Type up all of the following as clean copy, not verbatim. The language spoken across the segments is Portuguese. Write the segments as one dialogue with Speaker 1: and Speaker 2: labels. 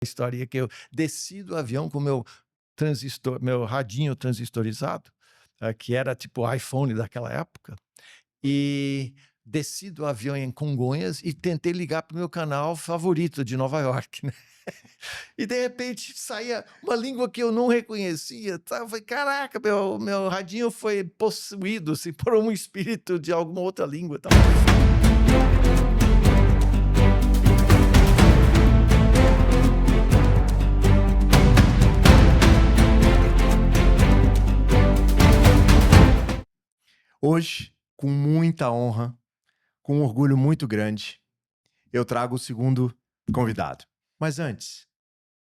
Speaker 1: Historinha que eu desci do avião com meu radinho transistorizado, que era tipo iPhone daquela época, e desci do avião em Congonhas e tentei ligar para o meu canal favorito de Nova York, né. E de repente saía uma língua que eu não reconhecia, tá, eu falei: "Caraca, meu radinho foi possuído, assim, por um espírito de alguma outra língua", tal.
Speaker 2: Hoje, com muita honra, com um orgulho muito grande, eu trago o segundo convidado. Mas antes,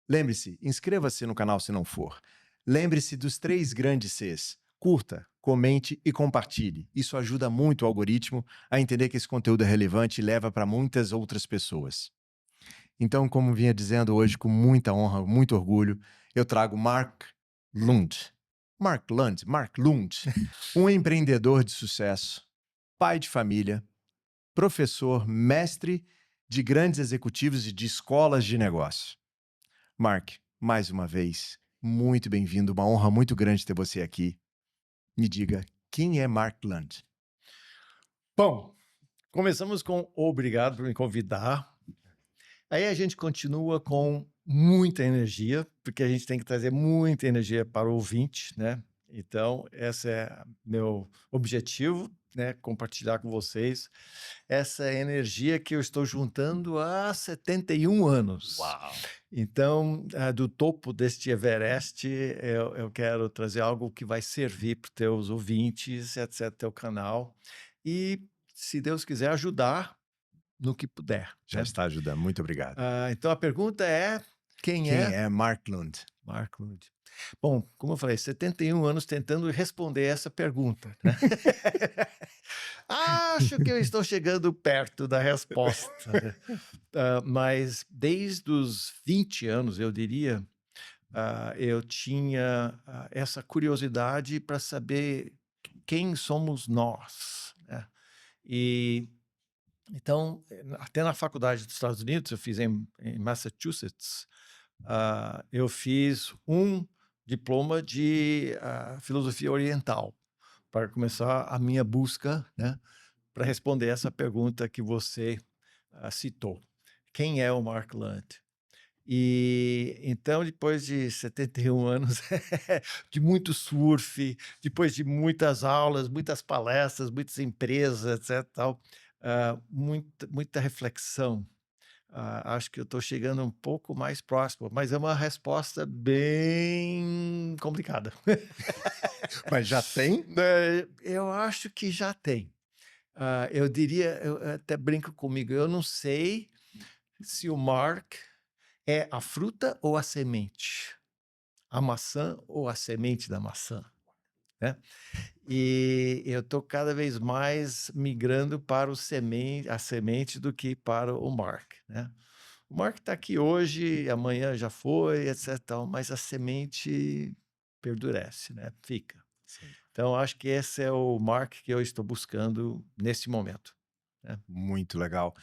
Speaker 2: lembre-se, inscreva-se no canal se não for. Lembre-se dos 3 grandes Cs: curta, comente e compartilhe. Isso ajuda muito o algoritmo a entender que esse conteúdo é relevante e leva para muitas outras pessoas. Então, como vinha dizendo hoje, com muita honra, muito orgulho, eu trago Mark Lund. Mark Lund, um empreendedor de sucesso, pai de família, professor, mestre de grandes executivos e de escolas de negócio. Mark, mais uma vez, muito bem-vindo, uma honra muito grande ter você aqui. Me diga, quem é Mark Lund?
Speaker 1: Bom, começamos com obrigado por me convidar. Aí a gente continua com muita energia, porque a gente tem que trazer muita energia para o ouvinte, né. Então esse é meu objetivo, né, compartilhar com vocês essa energia que eu estou juntando há 71 anos.
Speaker 2: Uau!
Speaker 1: Então, do topo deste Everest, eu quero trazer algo que vai servir para os teus ouvintes, etc, teu canal, e, se Deus quiser, ajudar no que puder,
Speaker 2: Já
Speaker 1: né.
Speaker 2: está ajudando, muito obrigado.
Speaker 1: Então a pergunta é: quem
Speaker 2: Quem
Speaker 1: é
Speaker 2: é Mark Lund?
Speaker 1: Mark Lund? Bom, como eu falei, 71 anos tentando responder essa pergunta, né. Acho que eu estou chegando perto da resposta, né. Mas desde os 20 anos, eu diria, eu tinha, essa curiosidade para saber quem somos nós, né. E então, até na faculdade dos Estados Unidos, eu fiz em Massachusetts, eu fiz um diploma de, filosofia oriental, para começar a minha busca, né, para responder essa pergunta que você, citou. Quem é o Mark Lund? E então, depois de 71 anos de muito surf, depois de muitas aulas, muitas palestras, muitas empresas, etc, tal, muita reflexão, acho que eu estou chegando um pouco mais próximo, mas é uma resposta bem complicada.
Speaker 2: Mas já tem?
Speaker 1: Eu acho que já tem. Eu diria, eu até brinco comigo, eu não sei se o Mark é a fruta ou a semente? A maçã ou a semente da maçã, né? E eu estou cada vez mais migrando para a semente do que para o Mark, né? O Mark está aqui hoje, amanhã já foi, etc, tal, mas a semente perdurece, né, fica.
Speaker 2: Sim.
Speaker 1: Então acho que esse é o Mark que eu estou buscando nesse momento, né.
Speaker 2: Muito legal.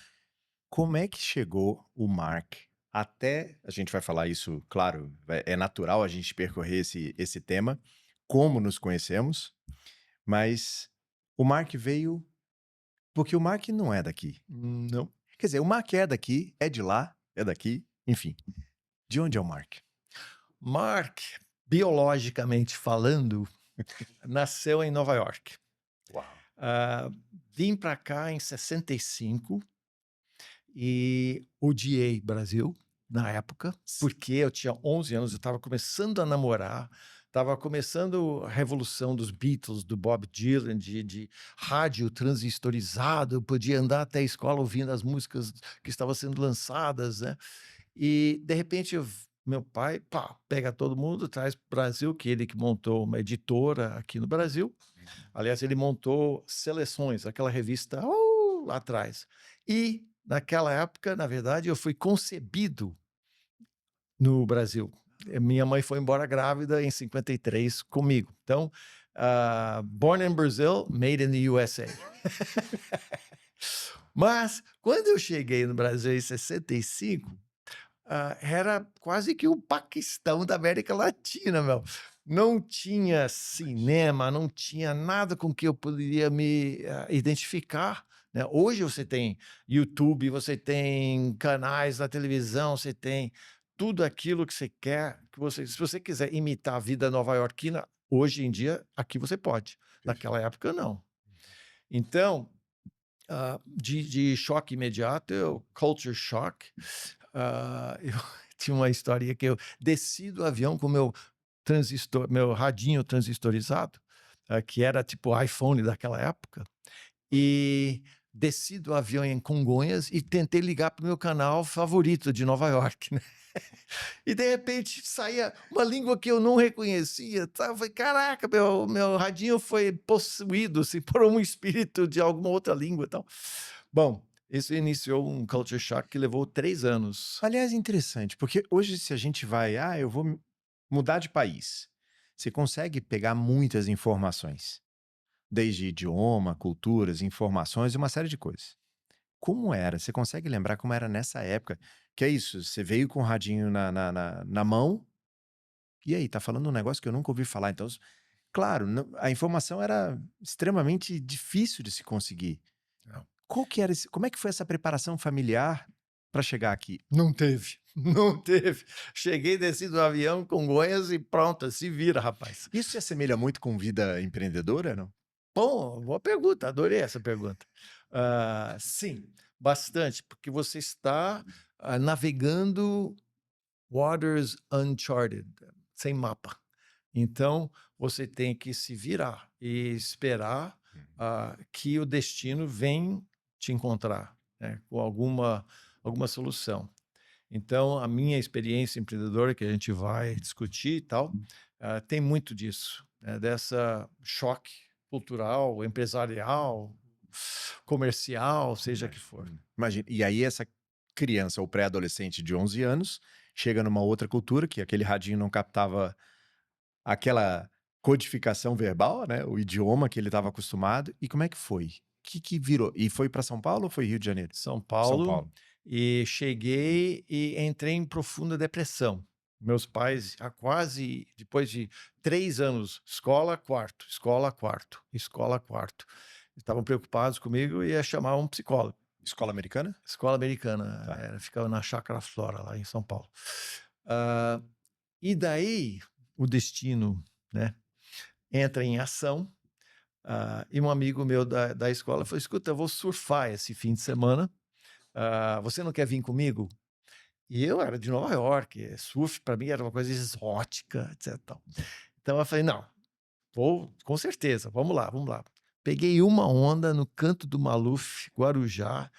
Speaker 2: Como é que chegou o Mark até a gente vai falar isso, claro, é natural a gente percorrer esse tema, como nos conhecemos, mas o Mark veio porque o Mark não é daqui.
Speaker 1: Não.
Speaker 2: Quer dizer, o Mark é daqui, é de lá, é daqui, enfim. De onde é o Mark?
Speaker 1: Mark, biologicamente falando, nasceu em Nova York.
Speaker 2: Uau!
Speaker 1: Ah, Vim para cá em 65 e odiei Brasil na época, porque eu tinha 11 anos, eu estava começando a namorar, estava começando a revolução dos Beatles, do Bob Dylan, de rádio transistorizado, eu podia andar até a escola ouvindo as músicas que estavam sendo lançadas, né. E, de repente, meu pai, pá, pega todo mundo, traz para o Brasil, que ele que montou uma editora aqui no Brasil. Aliás, ele montou Seleções, aquela revista, lá atrás. E, naquela época, na verdade, eu fui concebido no Brasil. Minha mãe foi embora grávida em 53 comigo. Então, born in Brazil, made in the USA. Mas, quando eu cheguei no Brasil em 65, era quase que o Paquistão da América Latina, meu. Não tinha cinema, não tinha nada com que eu poderia me identificar, né? Hoje você tem YouTube, você tem canais na televisão, você tem tudo aquilo que você quer, se você quiser imitar a vida nova-iorquina, hoje em dia, aqui você pode. Naquela época, não. Então, de choque imediato, culture shock. Eu tinha uma historinha que eu desci do avião com meu radinho transistorizado, que era tipo iPhone daquela época, e desci do avião em Congonhas e tentei ligar para o meu canal favorito de Nova York, né? E de repente saía uma língua que eu não reconhecia. Tá? Eu falei, caraca, meu radinho foi possuído assim, por um espírito de alguma outra língua e tal. Bom, isso iniciou um culture shock que levou 3 anos.
Speaker 2: Aliás, interessante, porque hoje se a gente vai, eu vou mudar de país, você consegue pegar muitas informações, desde idioma, culturas, informações e uma série de coisas. Como era? Você consegue lembrar como era nessa época? Que é isso, você veio com o radinho na mão, e aí, tá falando um negócio que eu nunca ouvi falar. Então, claro, a informação era extremamente difícil de se conseguir.
Speaker 1: Não.
Speaker 2: Qual que era como é que foi essa preparação familiar para chegar aqui?
Speaker 1: Não teve, não teve. Cheguei, desci do avião, Congonhas e pronto, se vira, rapaz.
Speaker 2: Isso se assemelha muito com vida empreendedora, não?
Speaker 1: Bom, boa pergunta, adorei essa pergunta. Sim, bastante, porque você está navegando waters uncharted, sem mapa. Então, você tem que se virar e esperar que o destino venha te encontrar, né, com alguma solução. Então, a minha experiência empreendedora, que a gente vai discutir e tal, tem muito disso, né, dessa choque cultural, empresarial, comercial, seja que for.
Speaker 2: Imagina, e aí essa criança ou pré-adolescente de 11 anos chega numa outra cultura que aquele radinho não captava aquela codificação verbal, né, o idioma que ele estava acostumado. E como é que foi? Que virou? E foi para São Paulo ou foi Rio de Janeiro?
Speaker 1: São
Speaker 2: São
Speaker 1: Paulo,
Speaker 2: Paulo.
Speaker 1: e cheguei e entrei em profunda depressão. Meus pais, depois de 3 anos, escola, quarto, escola, quarto, escola, quarto, estavam preocupados comigo e ia chamar um psicólogo.
Speaker 2: Escola americana?
Speaker 1: Escola americana,
Speaker 2: Tá.
Speaker 1: ficava na Chácara Flora, lá em São Paulo. E daí o destino, né, entra em ação. E um amigo meu da escola falou: escuta, eu vou surfar esse fim de semana. Você não quer vir comigo? E eu era de Nova York, surf para mim era uma coisa exótica, etc. Tal. Então eu falei: não, vou, com certeza, vamos lá, vamos lá. Peguei uma onda no Canto do Maluf, Guarujá,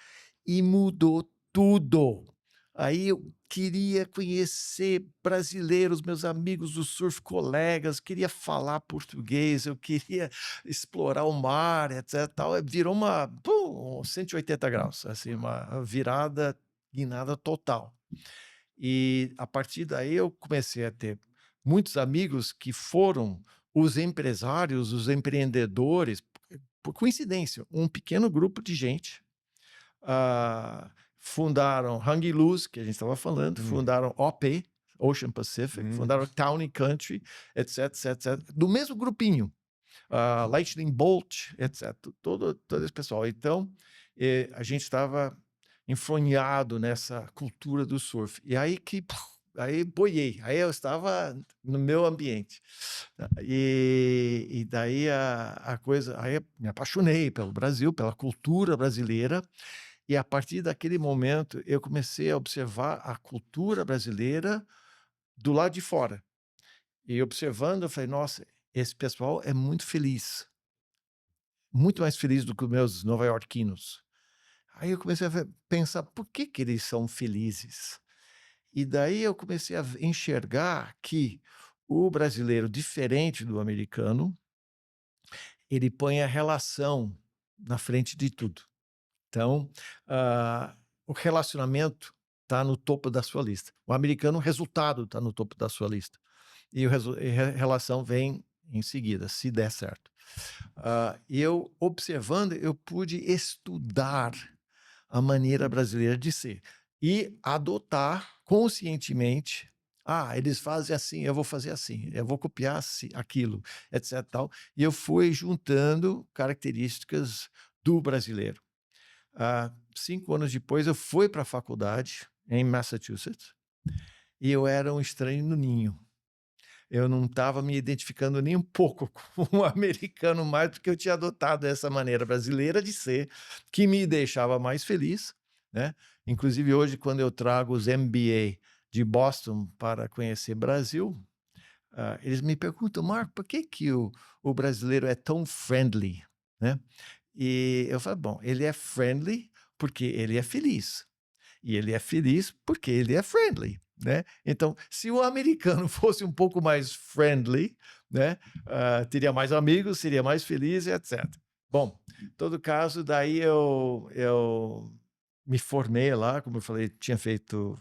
Speaker 1: e mudou tudo. Aí eu queria conhecer brasileiros, meus amigos do surf, colegas, queria falar português, eu queria explorar o mar, etc. Tal. Virou uma 180 graus, assim, uma virada, guinada total. E a partir daí eu comecei a ter muitos amigos que foram os empresários, os empreendedores, por coincidência, um pequeno grupo de gente fundaram Hang Luz, que a gente estava falando, fundaram OP, Ocean Pacific, fundaram Town & Country, etc, etc, etc, do mesmo grupinho, Lightning Bolt, etc, todo esse pessoal. Então, a gente estava enfronhado nessa cultura do surf. E aí boiei, aí eu estava no meu ambiente. E daí a coisa, aí eu me apaixonei pelo Brasil, pela cultura brasileira, e a partir daquele momento eu comecei a observar a cultura brasileira do lado de fora. E observando, eu falei, nossa, esse pessoal é muito feliz. Muito mais feliz do que os meus nova-iorquinos. Aí eu comecei a pensar, por que eles são felizes? E daí eu comecei a enxergar que o brasileiro, diferente do americano, ele põe a relação na frente de tudo. Então, o relacionamento está no topo da sua lista. O americano, o resultado está no topo da sua lista. E a relação vem em seguida, se der certo. Eu, observando, eu pude estudar a maneira brasileira de ser e adotar conscientemente, eles fazem assim, eu vou fazer assim, eu vou copiar aquilo, etc. Tal. E eu fui juntando características do brasileiro. 5 anos depois, eu fui para a faculdade em Massachusetts e eu era um estranho no ninho. Eu não estava me identificando nem um pouco com o americano mais, porque eu tinha adotado essa maneira brasileira de ser, que me deixava mais feliz, né? Inclusive, hoje, quando eu trago os MBA de Boston para conhecer Brasil, eles me perguntam, Marco, por que que o brasileiro é tão friendly, né? E eu falo, bom, ele é friendly porque ele é feliz. E ele é feliz porque ele é friendly, né? Então, se o americano fosse um pouco mais friendly, né, teria mais amigos, seria mais feliz, etc. Bom, em todo caso, daí eu me formei lá, como eu falei, tinha feito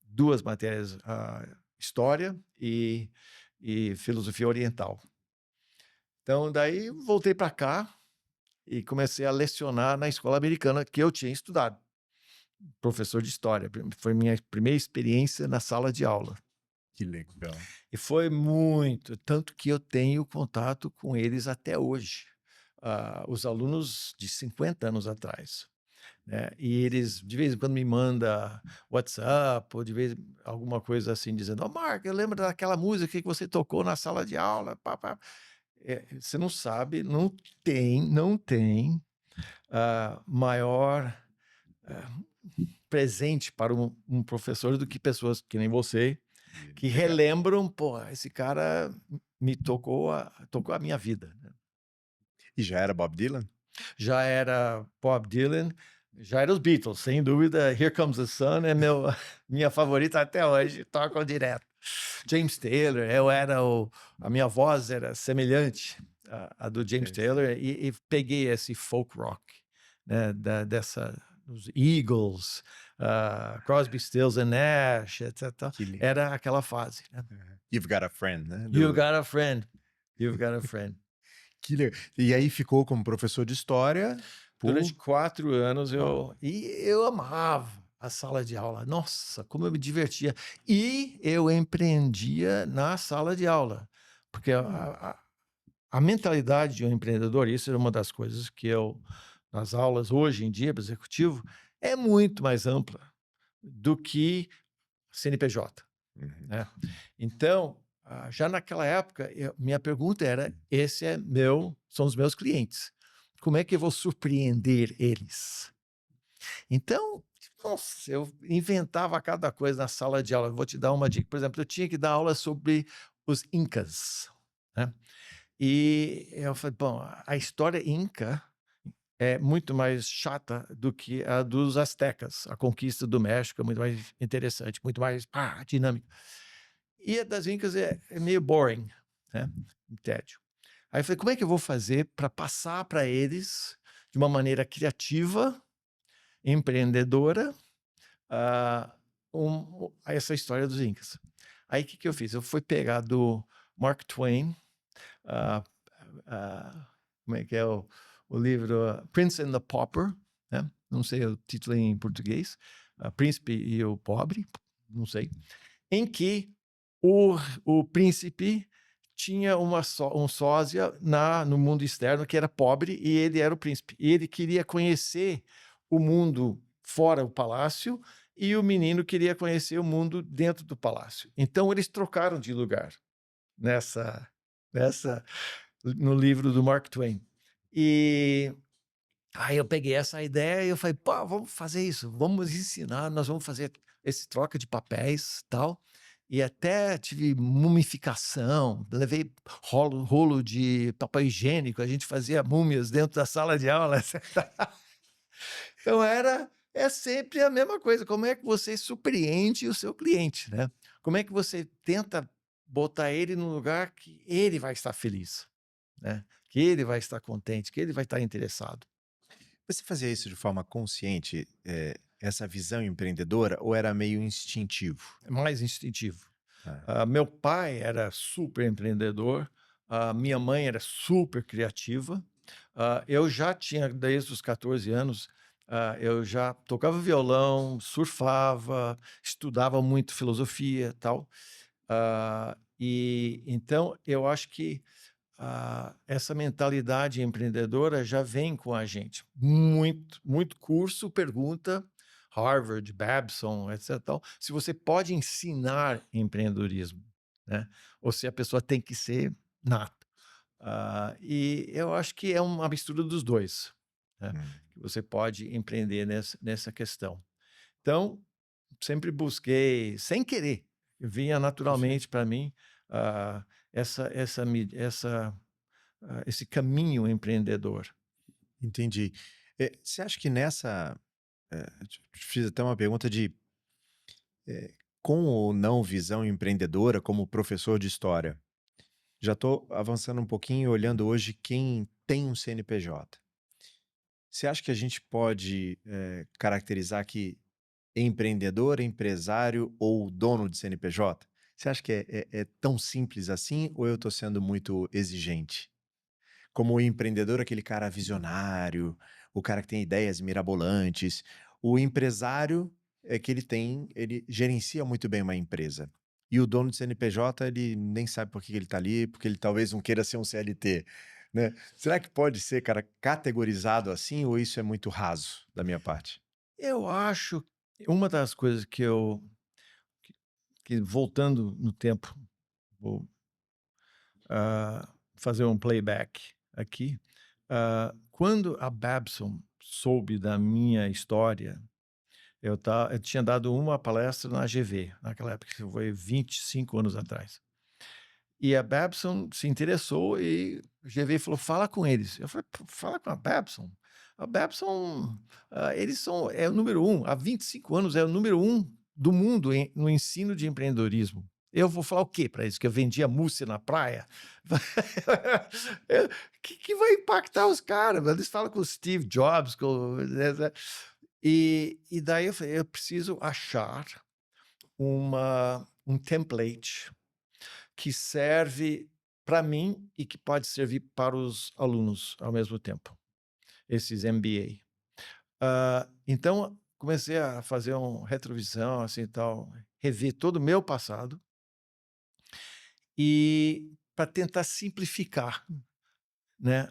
Speaker 1: 2 matérias, História e Filosofia Oriental. Então, daí voltei para cá e comecei a lecionar na escola americana que eu tinha estudado. Professor de história. Foi minha primeira experiência na sala de aula.
Speaker 2: Que legal.
Speaker 1: E foi muito, tanto que eu tenho contato com eles até hoje. Os alunos de 50 anos atrás, né? E eles, de vez em quando, me mandam WhatsApp ou de vez alguma coisa assim, dizendo: "Ó, Marco, eu lembro daquela música que você tocou na sala de aula, pá, pá". Você não sabe, não tem maior presente para um professor do que pessoas que nem você, que
Speaker 2: Legal.
Speaker 1: relembram, pô, esse cara me tocou a minha vida, né?
Speaker 2: E já era Bob Dylan?
Speaker 1: Já era Bob Dylan, já era os Beatles, sem dúvida. Here Comes the Sun é minha favorita até hoje, tocam direto. James Taylor, a minha voz era semelhante à do James Taylor e peguei esse folk rock, né, dos Eagles, Crosby, Stills and Nash, etc.
Speaker 2: Que legal.
Speaker 1: Era aquela fase, né?
Speaker 2: You've Got a Friend, né?
Speaker 1: You got a friend, you've got a friend.
Speaker 2: Que legal. E aí ficou como professor de história
Speaker 1: Durante
Speaker 2: por...
Speaker 1: 4 anos eu amava a sala de aula. Nossa, como eu me divertia. E eu empreendia na sala de aula, porque a mentalidade de um empreendedor, isso era uma das coisas que nas aulas hoje em dia, para executivo, é muito mais ampla do que CNPJ,
Speaker 2: Uhum.
Speaker 1: né? Então, já naquela época, minha pergunta era: são os meus clientes. Como é que eu vou surpreender eles? Então, nossa, eu inventava cada coisa na sala de aula. Eu vou te dar uma dica. Por exemplo, eu tinha que dar aula sobre os Incas, né? E eu falei, bom, a história Inca é muito mais chata do que a dos astecas. A conquista do México é muito mais interessante, muito mais dinâmica. E a das Incas é meio boring, né? Tédio. Aí eu falei, como é que eu vou fazer para passar para eles de uma maneira criativa, empreendedora, essa história dos Incas? Aí o que eu fiz? Eu fui pegar do Mark Twain, ah, como é que é o livro Prince and the Pauper, né? Não sei o título em português, Príncipe e o Pobre, não sei, em que o príncipe tinha um sósia no mundo externo que era pobre e ele era o príncipe. E ele queria conhecer o mundo fora o palácio e o menino queria conhecer o mundo dentro do palácio. Então eles trocaram de lugar no livro do Mark Twain. E aí eu peguei essa ideia e eu falei, pô, vamos fazer isso, vamos ensinar, nós vamos fazer esse troca de papéis, tal. E até tive mumificação, levei rolo de papel higiênico, a gente fazia múmias dentro da sala de aula. Então é sempre a mesma coisa, como é que você surpreende o seu cliente, né? Como é que você tenta botar ele num lugar que ele vai estar feliz, né? Que ele vai estar contente, que ele vai estar interessado.
Speaker 2: Você fazia isso de forma consciente, essa visão empreendedora, ou era meio instintivo?
Speaker 1: É mais instintivo.
Speaker 2: Ah,
Speaker 1: Meu pai era super empreendedor, minha mãe era super criativa. Eu já tinha, desde os 14 anos, Eu já tocava violão, surfava, estudava muito filosofia, tal. E então eu acho que essa mentalidade empreendedora já vem com a gente. Muito, muito curso pergunta, Harvard, Babson, etc. Tal, se você pode ensinar empreendedorismo, né? Ou se a pessoa tem que ser nata. E eu acho que é uma mistura dos dois, né?
Speaker 2: Hum,
Speaker 1: Que você pode empreender nessa questão. Então, sempre busquei, sem querer, vinha naturalmente
Speaker 2: perfeito.
Speaker 1: para mim esse caminho empreendedor.
Speaker 2: Entendi. Você acha que nessa. Te fiz até uma pergunta de com ou não visão empreendedora como professor de história. Já estou avançando um pouquinho, olhando hoje quem tem um CNPJ. Você acha que a gente pode caracterizar que empreendedor, empresário ou dono de CNPJ? Você acha que é tão simples assim ou eu estou sendo muito exigente? Como o empreendedor, aquele cara visionário, o cara que tem ideias mirabolantes. O empresário é que ele gerencia muito bem uma empresa. E o dono de CNPJ, ele nem sabe por que ele está ali, porque ele talvez não queira ser um CLT, né? Será que pode ser, cara, categorizado assim ou isso é muito raso da minha parte?
Speaker 1: Eu acho uma das coisas que, que voltando no tempo, vou fazer um playback aqui. Quando a Babson soube da minha história, eu tinha dado uma palestra na GV, naquela época, que foi 25 anos atrás. E a Babson se interessou e o GV falou: fala com eles. Eu falei: "Pô, fala com a Babson. A Babson, eles são, é o número um, há 25 anos é o número um do mundo no ensino de empreendedorismo. Eu vou falar o quê para eles? Que eu vendia mousse na praia? Que vai impactar os caras? Eles falam com o Steve Jobs. E daí eu falei: eu preciso achar um template que serve para mim e que pode servir para os alunos ao mesmo tempo, esses MBA. Então, comecei a fazer uma retrovisão, assim, tal, rever todo o meu passado e para tentar simplificar, né,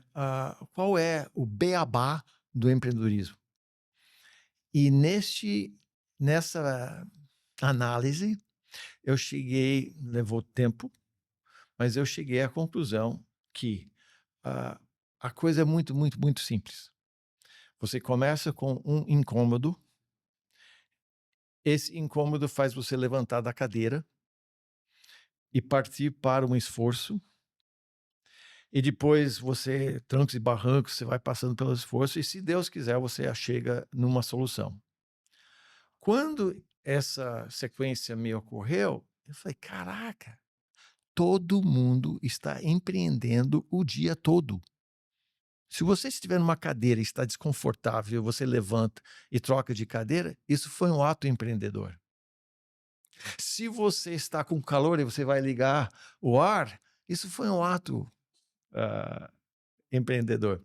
Speaker 1: qual é o beabá do empreendedorismo. E nessa análise, eu cheguei, levou tempo, mas eu cheguei à conclusão que Ah, a coisa é muito, muito, muito simples. Você começa com um incômodo, esse incômodo faz você levantar da cadeira e partir para um esforço, e depois você, trancos e barrancos, você vai passando pelo esforço, e se Deus quiser, você chega numa solução. Quando essa sequência me ocorreu, eu falei: caraca, todo mundo está empreendendo o dia todo. Se você estiver numa cadeira e está desconfortável, você levanta e troca de cadeira, isso foi um ato empreendedor. Se você está com calor e você vai ligar o ar, isso foi um ato ah, empreendedor.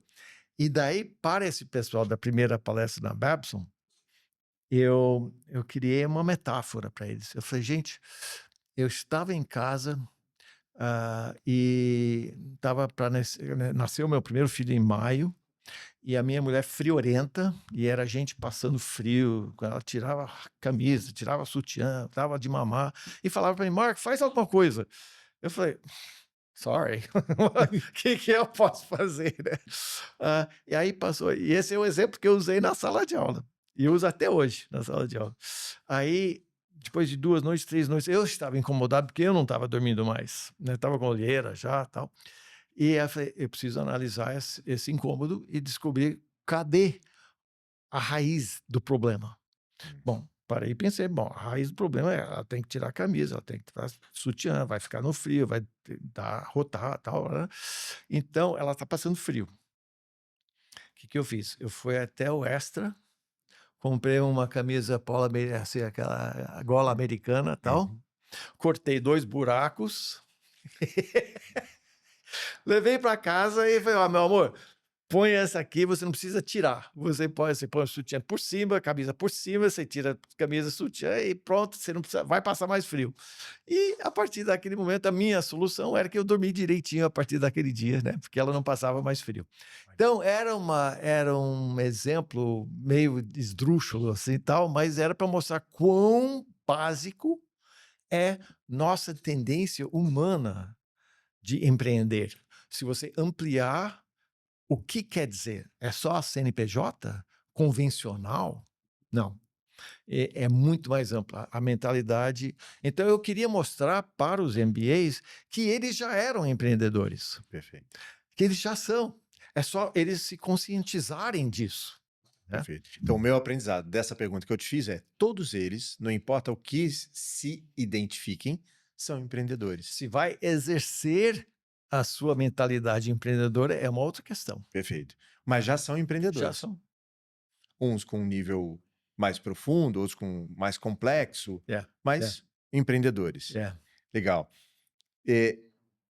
Speaker 1: E daí, para esse pessoal da primeira palestra na Babson, eu criei uma metáfora para eles. Eu falei: gente, eu estava em casa e estava para nascer, né, nasceu meu primeiro filho em maio. E a minha mulher friorenta, e era gente passando frio, ela tirava a camisa, tirava sutiã, dava de mamar, e falava para mim: Mark, faz alguma coisa. Eu falei: sorry, o que eu posso fazer, né? E aí passou, e esse é o exemplo que eu usei na sala de aula, e uso até hoje na sala de aula. Aí, depois de 2 noites, 3 noites, eu estava incomodado porque eu não estava dormindo mais, né? Estava com olheira já, tal. E eu falei: eu preciso analisar esse incômodo e descobrir cadê a raiz do problema.
Speaker 2: Hum.
Speaker 1: Bom, parei e pensei: bom, a raiz do problema é ela tem que tirar a camisa, ela tem que estar sutiã, vai ficar no frio, vai dar, rotar, tal, né? Então, ela está passando frio. O que eu fiz? Eu fui até o Extra, comprei uma camisa polo, assim, aquela gola americana, tal,
Speaker 2: Uhum.
Speaker 1: cortei 2 buracos, levei para casa e falei: ó, meu amor, põe essa aqui, você não precisa tirar. Você põe o sutiã por cima, a camisa por cima, você tira a camisa, sutiã e pronto, você não precisa, vai passar mais frio. E a partir daquele momento, a minha solução era que eu dormi direitinho a partir daquele dia, né? Porque ela não passava mais frio. Então, era um exemplo meio esdrúxulo assim tal, mas era para mostrar quão básico é nossa tendência humana de empreender. Se você ampliar, o que quer dizer? É só a CNPJ convencional? Não. É muito mais ampla a mentalidade. Então, eu queria mostrar para os MBAs que eles já eram empreendedores,
Speaker 2: Perfeito.
Speaker 1: que eles já são. É só eles se conscientizarem disso. Né?
Speaker 2: Perfeito. Então, o meu aprendizado dessa pergunta que eu te fiz é: todos eles, não importa o que se identifiquem, são empreendedores.
Speaker 1: Se vai exercer a sua mentalidade empreendedora é uma outra questão.
Speaker 2: Perfeito. Mas já são empreendedores.
Speaker 1: Já são.
Speaker 2: Uns com um nível mais profundo, outros com mais complexo,
Speaker 1: É,
Speaker 2: mas empreendedores.
Speaker 1: é.
Speaker 2: Legal.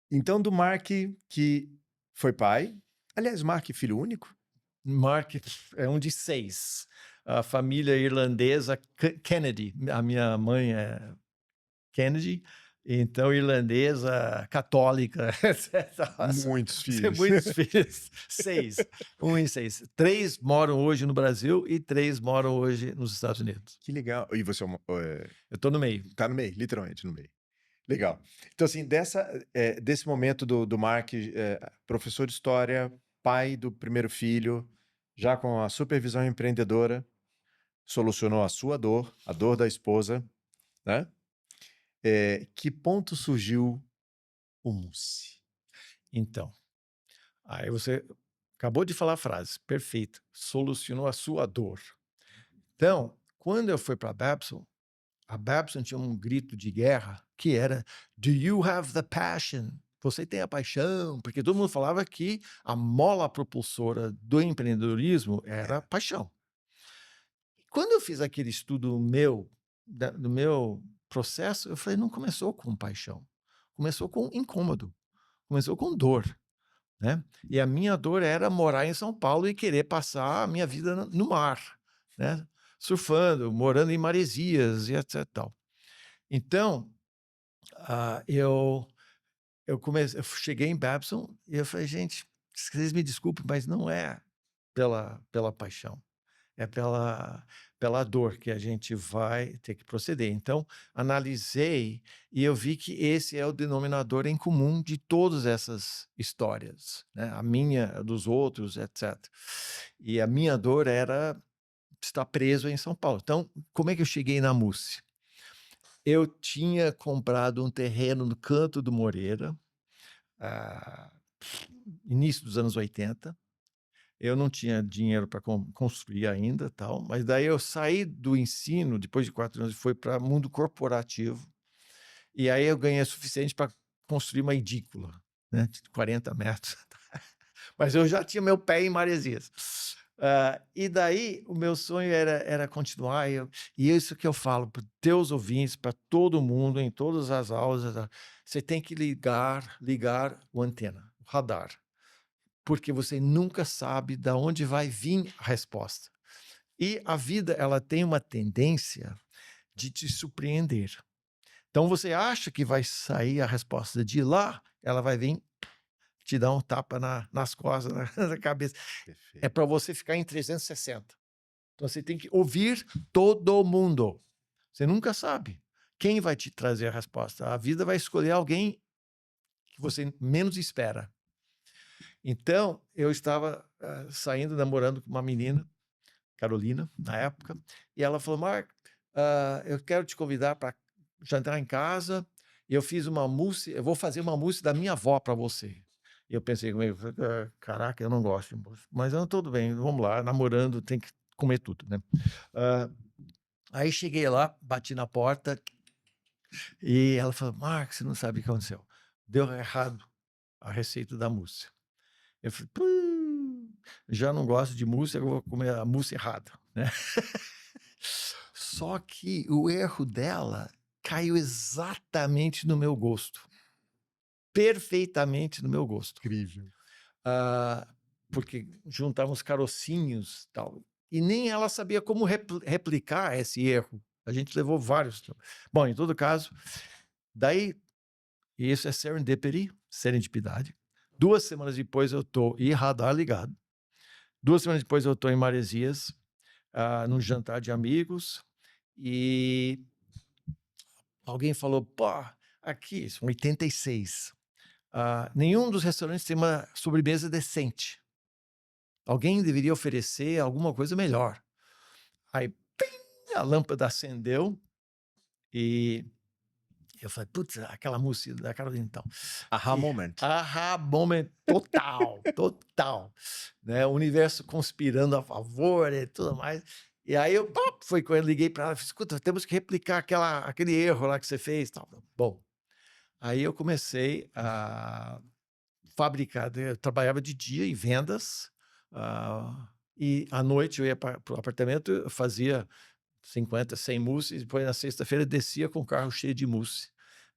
Speaker 2: Então, do Mark, que foi pai, aliás, Mark, filho único?
Speaker 1: Mark é um de 6. A família irlandesa Kennedy. A minha mãe é Kennedy, então irlandesa, católica, etc.
Speaker 2: Muitos filhos.
Speaker 1: Muitos filhos. 6. 1 em 6. 3 moram hoje no Brasil e 3 moram hoje nos Estados Unidos.
Speaker 2: Que legal. E você
Speaker 1: Eu estou no meio.
Speaker 2: tá no meio, literalmente no meio. Legal. Então, assim, desse momento do Mark, professor de história, pai do primeiro filho, já com a supervisão empreendedora, solucionou a sua dor, a dor da esposa, né? Que ponto surgiu o Mussi?
Speaker 1: Então, aí você acabou de falar a frase, perfeito, solucionou a sua dor. Então, quando eu fui para a Babson tinha um grito de guerra que era "Do you have the passion?" Você tem a paixão? Porque todo mundo falava que a mola propulsora do empreendedorismo era a paixão. Quando eu fiz aquele estudo meu, do meu processo, eu falei, não começou com paixão, começou com incômodo, começou com dor. Né? E a minha dor era morar em São Paulo e querer passar a minha vida no mar, né? Surfando, morando em Maresias e etc. Tal. Então, eu cheguei em Babson e eu falei, gente, vocês me desculpem, mas não é pela paixão, é pela dor que a gente vai ter que proceder. Então, analisei e eu vi que esse é o denominador em comum de todas essas histórias, né? A minha, a dos outros, etc. E a minha dor era estar preso em São Paulo. Então, como é que eu cheguei na Mussi? Eu tinha comprado um terreno no Canto do Moreira, início dos anos 80. Eu não tinha dinheiro para construir ainda, tal, mas daí eu saí do ensino, depois de 4 anos, e fui para o mundo corporativo, e aí eu ganhei o suficiente para construir uma edícula, né, de 40 metros. Mas eu já tinha meu pé em Maresias. E daí o meu sonho era continuar, e isso que eu falo para teus ouvintes, para todo mundo, em todas as aulas, você tem que ligar o antena, o radar, porque você nunca sabe de onde vai vir a resposta. E a vida, ela tem uma tendência de te surpreender. Então, você acha que vai sair a resposta de lá, ela vai vir te dar um tapa nas costas, na cabeça.
Speaker 2: Perfeito.
Speaker 1: É para você ficar em 360. Então, você tem que ouvir todo mundo. Você nunca sabe quem vai te trazer a resposta. A vida vai escolher alguém que você menos espera. Então, eu estava saindo, namorando com uma menina, Carolina, na época, e ela falou, Mark, eu quero te convidar para jantar em casa, e eu fiz uma mousse, eu vou fazer uma mousse da minha avó para você. E eu pensei comigo, caraca, eu não gosto de mousse. Mas tudo bem, vamos lá, namorando, tem que comer tudo, né? Aí cheguei lá, bati na porta, e ela falou, Mark, você não sabe o que aconteceu. Deu errado a receita da mousse. Eu falei, já não gosto de mousse, eu vou comer a mousse errada, né? Só que o erro dela caiu exatamente no meu gosto. Perfeitamente no meu gosto.
Speaker 2: Incrível.
Speaker 1: porque juntavam os carocinhos e tal. E nem ela sabia como replicar esse erro. A gente levou vários. Bom, em todo caso, daí, isso é serendipidade. 2 semanas depois eu tô, e radar ligado. 2 semanas depois eu tô em Maresias, num jantar de amigos, e alguém falou, pô, aqui, são 86. Nenhum dos restaurantes tem uma sobremesa decente. Alguém deveria oferecer alguma coisa melhor. Aí, pim, a lâmpada acendeu e eu falei, putz, aquela música da Carolina, então.
Speaker 2: Aha moment.
Speaker 1: Aha moment total, total. Né? O universo conspirando a favor e tudo mais. E aí eu foi quando eu liguei para ela e falei, escuta, temos que replicar aquele erro lá que você fez. Tal. Bom, aí eu comecei a fabricar, eu trabalhava de dia em vendas, e à noite eu ia para o apartamento, eu fazia 50, 100 mousse, e depois na sexta-feira descia com o carro cheio de mousse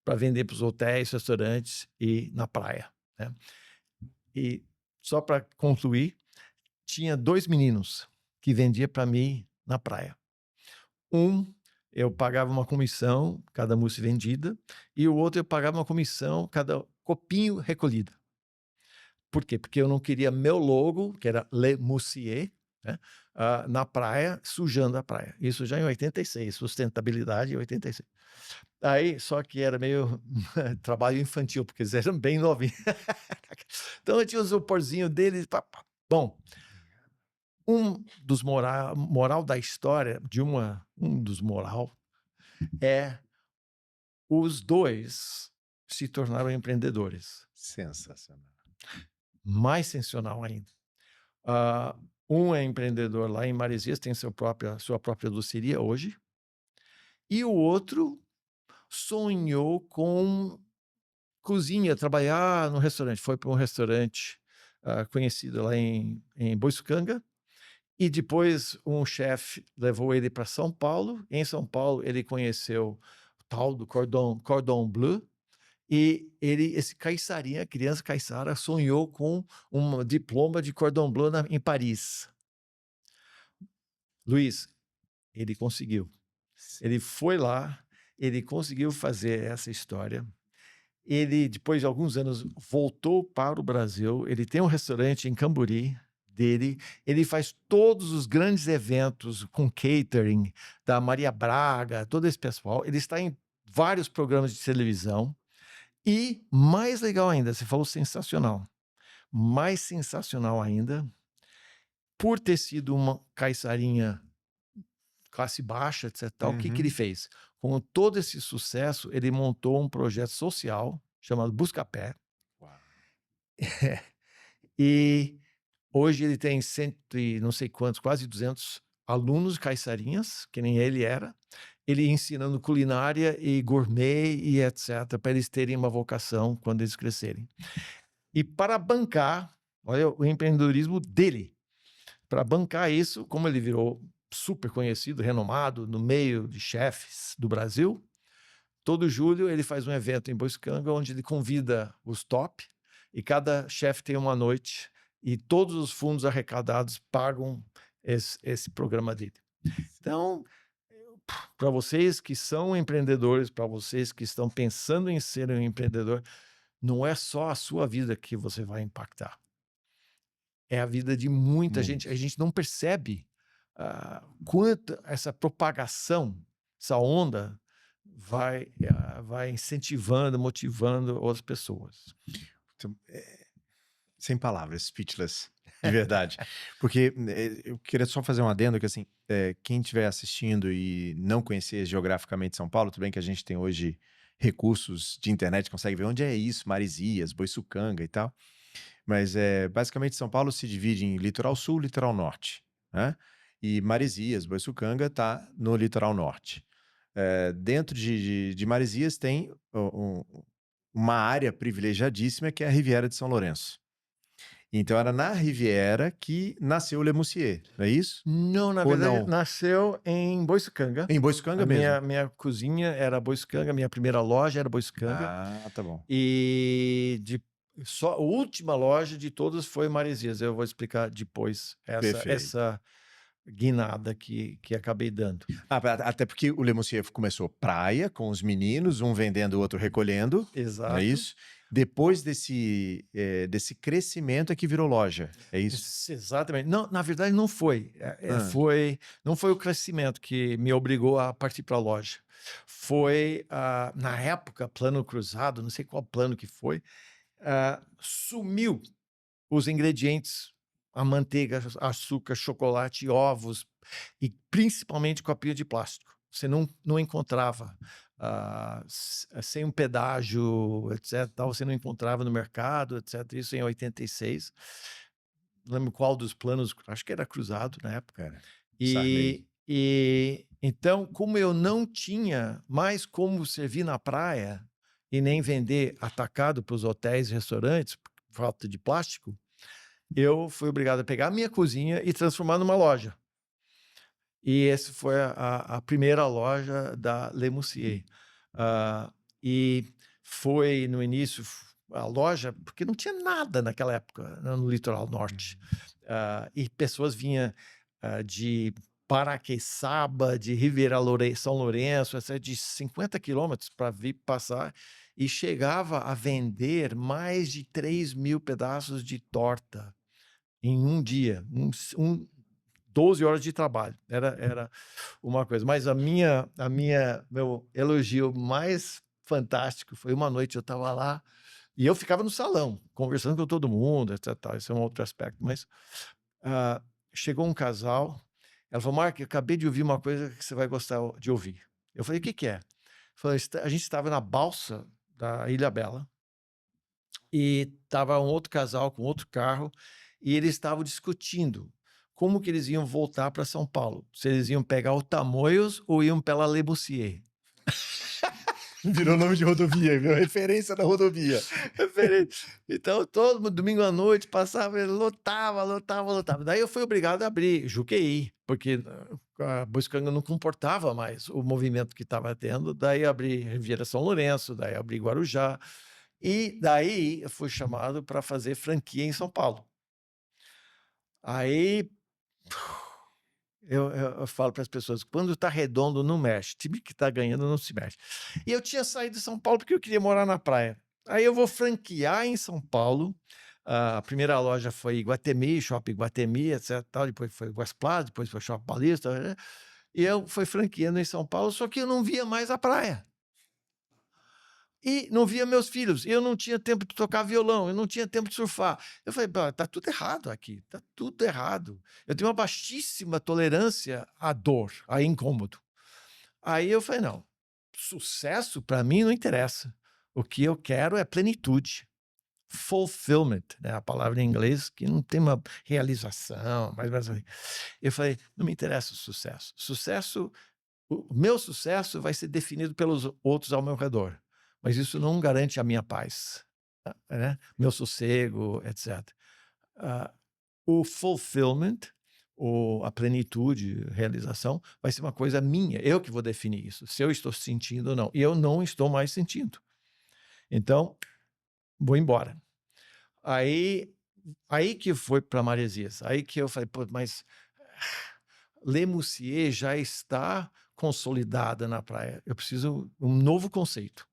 Speaker 1: para vender para os hotéis, restaurantes e na praia. Né? E só para concluir, tinha 2 meninos que vendia para mim na praia. Eu pagava uma comissão cada mousse vendida, e o outro eu pagava uma comissão cada copinho recolhido. Por quê? Porque eu não queria meu logo, que era Le Moussier, né, na praia, sujando a praia. Isso já em 86, sustentabilidade em 86. Aí, só que era meio trabalho infantil, porque eles eram bem novinhos. Então eu tinha os isoporzinhos deles. Bom, dos moral da história, dos moral, é os dois se tornaram empreendedores.
Speaker 2: Sensacional.
Speaker 1: Mais sensacional ainda. Um é empreendedor lá em Maresias, tem sua própria doceria hoje. E o outro sonhou com cozinha, trabalhar no restaurante. Foi para um restaurante conhecido lá em Boiçucanga. E depois um chefe levou ele para São Paulo. Em São Paulo ele conheceu o tal do Cordon Bleu. E esse caiçarinha, criança caiçara, sonhou com um diploma de Cordon Bleu em Paris. Luiz, ele conseguiu. Ele foi lá, ele conseguiu fazer essa história. Ele, depois de alguns anos, voltou para o Brasil. Ele tem um restaurante em Camburi dele. Ele faz todos os grandes eventos com catering da Maria Braga, todo esse pessoal. Ele está em vários programas de televisão. E, mais legal ainda, você falou sensacional. Mais sensacional ainda, por ter sido uma caiçarinha classe baixa, etc. O que ele fez? Com todo esse sucesso, ele montou um projeto social chamado Buscapé. E hoje ele tem não sei quantos, quase 200 alunos caiçarinhas, que nem ele era. Ele ensinando culinária e gourmet e etc. Para eles terem uma vocação quando eles crescerem. E para bancar, olha o empreendedorismo dele. Para bancar isso, como ele virou super conhecido, renomado no meio de chefes do Brasil, todo julho ele faz um evento em Boiçucanga onde ele convida os top e cada chefe tem uma noite e todos os fundos arrecadados pagam esse programa dele. Então, para vocês que são empreendedores, para vocês que estão pensando em ser um empreendedor, não é só a sua vida que você vai impactar. É a vida de muita gente. A gente não percebe quanto essa propagação, essa onda, vai incentivando, motivando outras pessoas.
Speaker 2: Então, sem palavras, speechless, de verdade. Porque eu queria só fazer um adendo que, assim, quem estiver assistindo e não conhecer geograficamente São Paulo, tudo bem que a gente tem hoje recursos de internet, consegue ver onde é isso, Maresias, Boiçucanga e tal. Mas basicamente São Paulo se divide em litoral sul e litoral norte, né? E Maresias, Boiçucanga está no litoral norte. Dentro de Maresias tem uma área privilegiadíssima que é a Riviera de São Lourenço. Então era na Riviera que nasceu o Le Moussier, não é isso?
Speaker 1: Não, na verdade, nasceu em Boiçucanga.
Speaker 2: Em Boiçucanga mesmo?
Speaker 1: Minha cozinha era Boiçucanga, minha primeira loja era Boiçucanga.
Speaker 2: Ah, tá bom.
Speaker 1: E Só a última loja de todas foi Maresias. Eu vou explicar depois
Speaker 2: Perfeito.
Speaker 1: essa guinada que acabei dando.
Speaker 2: Até porque o Le Monsieur começou praia, com os meninos, um vendendo, o outro recolhendo, não
Speaker 1: Exato.
Speaker 2: é isso? Depois desse crescimento é que virou loja, é isso?
Speaker 1: Exatamente. Não, na verdade, não foi. Não foi o crescimento que me obrigou a partir para a loja. Foi, na época, plano cruzado, não sei qual plano que foi, sumiu os ingredientes, a manteiga, açúcar, chocolate, ovos e principalmente copinho de plástico. Você não encontrava, sem um pedágio, etc. Tal, você não encontrava no mercado, etc. Isso em 86. Não lembro qual dos planos, acho que era cruzado na época.
Speaker 2: Cara, Sarney.
Speaker 1: E então, como eu não tinha mais como servir na praia e nem vender atacado para os hotéis e restaurantes, por falta de plástico, eu fui obrigado a pegar a minha cozinha e transformar numa loja. E essa foi a primeira loja da Le Monsieur. E foi, no início, a loja, porque não tinha nada naquela época no litoral norte. E pessoas vinham de Paraqueçaba, de Ribeira São Lourenço, de 50 quilômetros para vir passar, e chegava a vender mais de 3.000 pedaços de torta em um dia, 12 horas de trabalho. Era uma coisa. Mas meu elogio mais fantástico foi uma noite, eu estava lá, e eu ficava no salão, conversando com todo mundo, etc. Esse é um outro aspecto. Mas chegou um casal, ela falou: Mark, eu acabei de ouvir uma coisa que você vai gostar de ouvir. Eu falei: o que é? Falei: a gente estava na balsa da Ilha Bela, e estava um outro casal com outro carro, e eles estavam discutindo como que eles iam voltar para São Paulo. Se eles iam pegar o Tamoios ou iam pela Le Boursier.
Speaker 2: Virou nome de rodovia, virou referência da rodovia.
Speaker 1: Então, todo domingo à noite passava, lotava. Daí eu fui obrigado a abrir Juqueí, porque a Boiscanga não comportava mais o movimento que estava tendo. Daí abri Riviera São Lourenço, daí abri Guarujá. E daí eu fui chamado para fazer franquia em São Paulo. Aí eu falo para as pessoas: quando está redondo, não mexe. Time que está ganhando não se mexe. E eu tinha saído de São Paulo porque eu queria morar na praia. Aí eu vou franquear em São Paulo. A primeira loja foi Iguatemi, Shopping Iguatemi, etc. Depois foi Guasplaza, depois foi Shopping Paulista. Né? E eu fui franqueando em São Paulo, só que eu não via mais a praia. E não via meus filhos, eu não tinha tempo de tocar violão, eu não tinha tempo de surfar. Eu falei: tá tudo errado aqui, tá tudo errado. Eu tenho uma baixíssima tolerância à dor, a incômodo. Aí eu falei: não, sucesso para mim não interessa. O que eu quero é plenitude. Fulfillment, né? A palavra em inglês que não tem uma realização, mas eu falei: não me interessa o sucesso. O meu sucesso vai ser definido pelos outros ao meu redor. Mas isso não garante a minha paz, né? Meu sossego, etc. O fulfillment, a plenitude, realização, vai ser uma coisa minha. Eu que vou definir isso, se eu estou sentindo ou não. E eu não estou mais sentindo. Então, vou embora. Aí que foi para Maresias. Aí que eu falei: pô, mas Le Monsieur já está consolidada na praia. Eu preciso de um novo conceito.